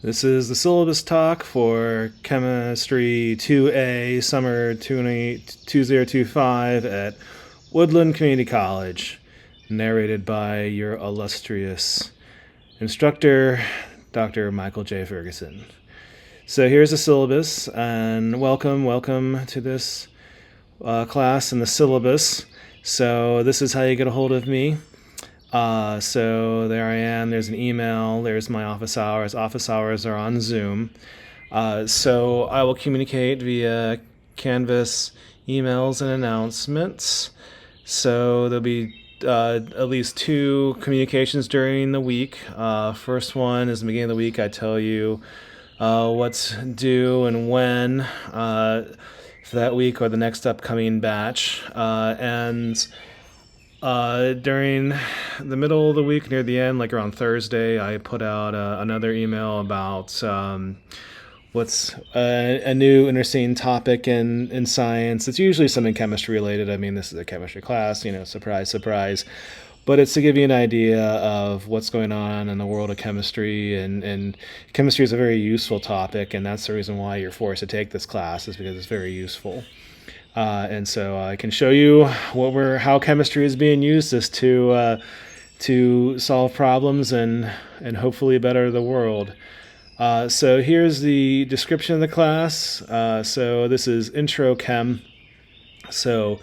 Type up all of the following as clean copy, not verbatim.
This is the syllabus talk for Chemistry 2A, Summer 2025 at Woodland Community College, narrated by your illustrious instructor, Dr. Michael J. Ferguson. So here's the syllabus, and welcome to this class in the syllabus. So this is how you get a hold of me. So there I am. There's an email. There's my office hours. Office hours are on Zoom. So I will communicate via Canvas emails and announcements. So there'll be at least 2 communications during the week. First one is the beginning of the week. I tell you what's due and when for that week or the next upcoming batch. During the middle of the week, near the end, like around Thursday, I put out another email about what's a new interesting topic in science. It's usually something chemistry related. I mean, this is a chemistry class, surprise, surprise. But it's to give you an idea of what's going on in the world of chemistry, and chemistry is a very useful topic, and that's the reason why you're forced to take this class, is because it's very useful. And so I can show you how chemistry is being used as to solve problems and hopefully better the world. So here's the description of the class. So this is Intro Chem. So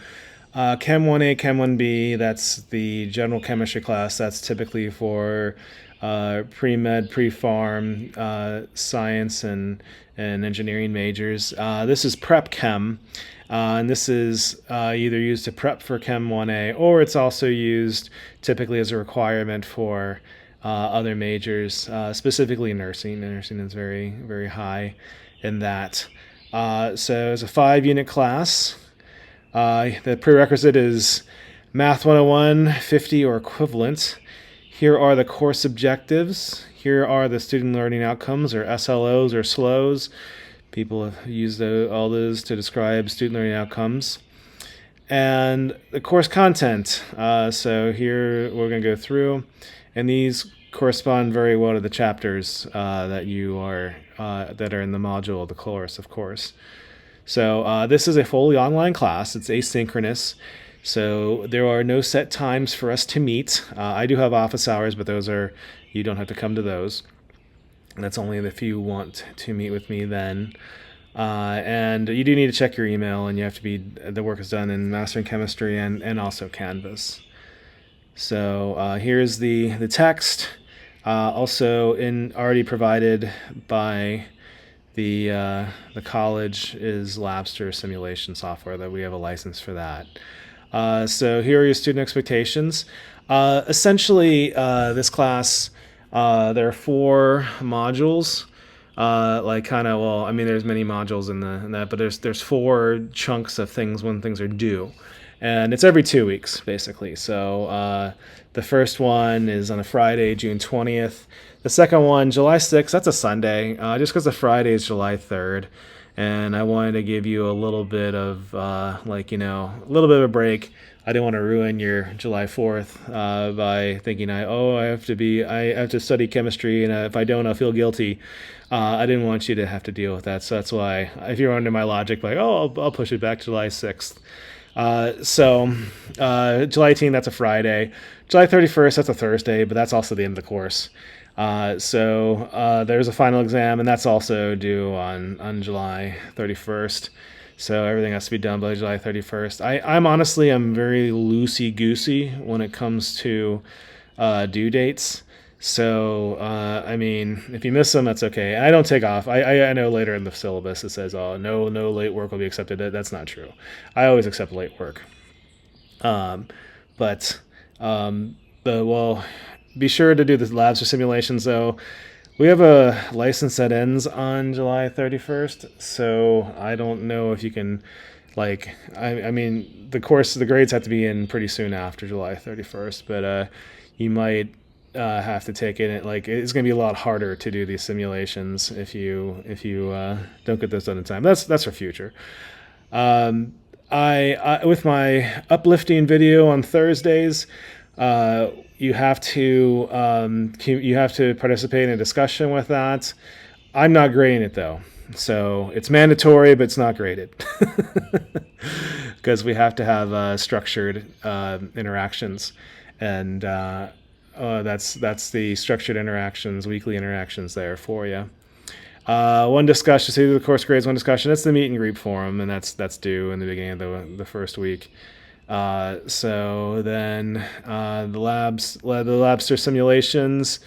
Chem 1A, Chem 1B, that's the general chemistry class. That's typically for pre-med, pre-pharm, science and engineering majors. This is Prep Chem. And this is either used to prep for Chem 1A, or it's also used typically as a requirement for other majors, specifically nursing. Nursing is very, very high in that. So it's a 5-unit class. The prerequisite is Math 101, 50 or equivalent. Here are the course objectives. Here are the student learning outcomes, or SLOs or SLOs. People have used all those to describe student learning outcomes. And the course content. So here we're going to go through, and these correspond very well to the chapters that are in the module of the course, of course. So this is a fully online class. It's asynchronous. So there are no set times for us to meet. I do have office hours, but you don't have to come to those. And that's only if you want to meet with me then. And you do need to check your email, and you have to the work is done in Mastering Chemistry and also Canvas. So here's the text, also already provided by the college is Labster simulation software, that we have a license for that. So here are your student expectations. Essentially, this class, there are 4 modules. There's many modules in that, but there's 4 chunks of things when things are due, and it's every 2 weeks basically. So the first one is on a Friday, June 20th. The second one, July 6th. That's a Sunday, just because the Friday is July 3rd, and I wanted to give you a little bit of a little bit of a break. I didn't want to ruin your July 4th by thinking I have to study chemistry, and if I don't, I'll feel guilty. I didn't want you to have to deal with that, so that's why, if you're under my logic, I'll push it back to July 6th. July 18th, that's a Friday. July 31st, that's a Thursday, but that's also the end of the course. There's a final exam, and that's also due on July 31st. So everything has to be done by July 31st. I'm very loosey-goosey when it comes to due dates. So, if you miss them, that's okay. And I don't take off. I know later in the syllabus it says, no late work will be accepted. That's not true. I always accept late work. Be sure to do the labs or simulations, though. We have a license that ends on July 31st, so I don't know if you can, the grades have to be in pretty soon after July 31st, but you might have to take it. It's going to be a lot harder to do these simulations if you don't get those done in time. That's for future. I with my uplifting video on Thursdays, you have to participate in a discussion with that. I'm not grading it though. So it's mandatory, but it's not graded because we have to have structured interactions, and that's the structured interactions, weekly interactions there for you. One discussion, so the course grades, one discussion. That's the meet and greet forum, and that's due in the beginning of the first week. So then the labs are simulations.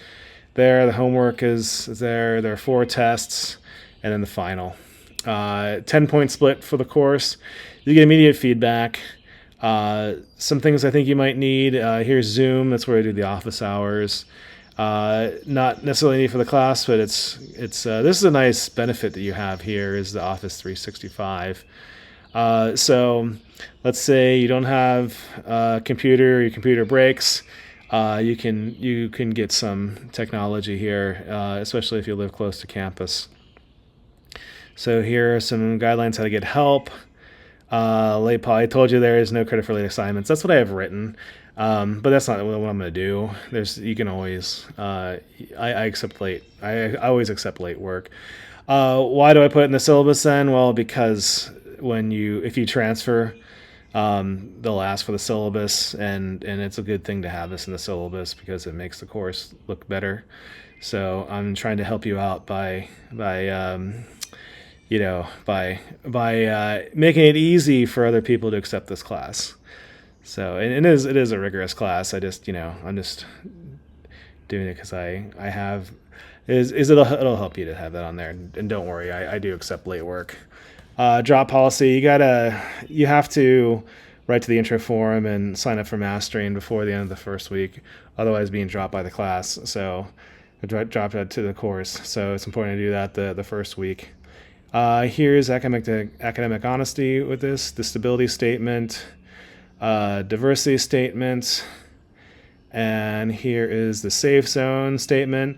There, the homework is there. There are 4 tests, and then the final. 10-point split for the course. You get immediate feedback. Some things I think you might need. Here's Zoom. That's where I do the office hours. Not necessarily need for the class, but it's this is a nice benefit that you have here is the Office 365. So let's say you don't have a computer, your computer breaks. You can get some technology here, especially if you live close to campus. So here are some guidelines how to get help. I told you there is no credit for late assignments. That's what I have written, but that's not what I'm going to do. You can always I accept late. I always accept late work. Why do I put it in the syllabus then? Well, because if you transfer, they'll ask for the syllabus, and it's a good thing to have this in the syllabus because it makes the course look better. So I'm trying to help you out by making it easy for other people to accept this class. So it is a rigorous class. I'm just doing it because I have it'll help you to have that on there. And don't worry, I do accept late work. Drop policy, you have to write to the intro forum and sign up for mastering before the end of the first week, otherwise being dropped by the class. So dropped out to the course. So it's important to do that the first week. Here's academic honesty with this, the stability statement, diversity statement, and here is the safe zone statement.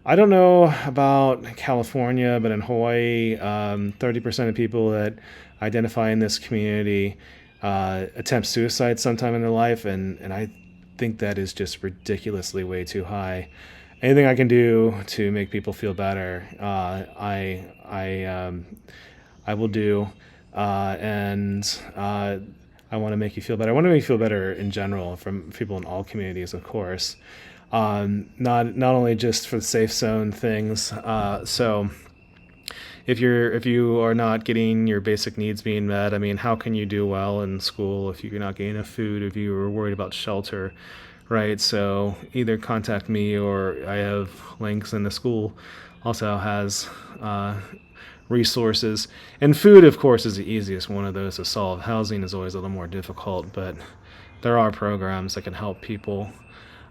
I don't know about California, but in Hawaii, 30% of people that identify in this community attempt suicide sometime in their life, and I think that is just ridiculously way too high. Anything I can do to make people feel better, I will do, and I want to make you feel better. I want to make you feel better in general from people in all communities, of course. Not only just for the safe zone things. So if you are not getting your basic needs being met, I mean, how can you do well in school if you're not getting enough food? If you are worried about shelter, right? So either contact me, or I have links, and the school also has resources. And food, of course, is the easiest one of those to solve. Housing is always a little more difficult, but there are programs that can help people.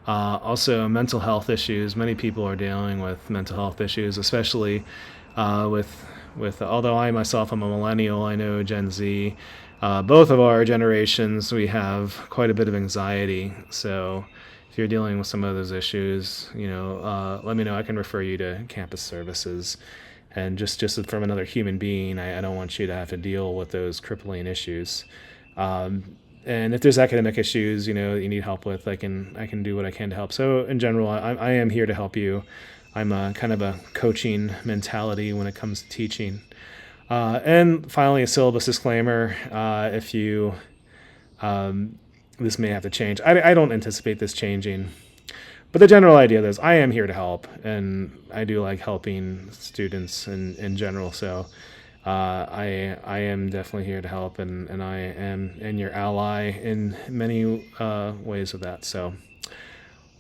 Also, mental health issues. Many people are dealing with mental health issues, especially with. Although I myself am a millennial, I know Gen Z. Both of our generations, we have quite a bit of anxiety. So, if you're dealing with some of those issues, let me know. I can refer you to campus services. And just from another human being, I don't want you to have to deal with those crippling issues. And if there's academic issues, you need help with, I can do what I can to help. So in general, I am here to help you. I'm kind of a coaching mentality when it comes to teaching. And finally, a syllabus disclaimer. If you, this may have to change. I don't anticipate this changing. But the general idea is I am here to help, and I do like helping students in general. So I am definitely here to help, and I am your ally in many ways of that. So,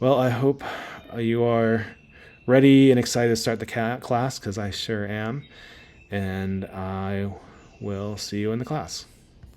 well, I hope you are ready and excited to start the class, because I sure am. And I will see you in the class.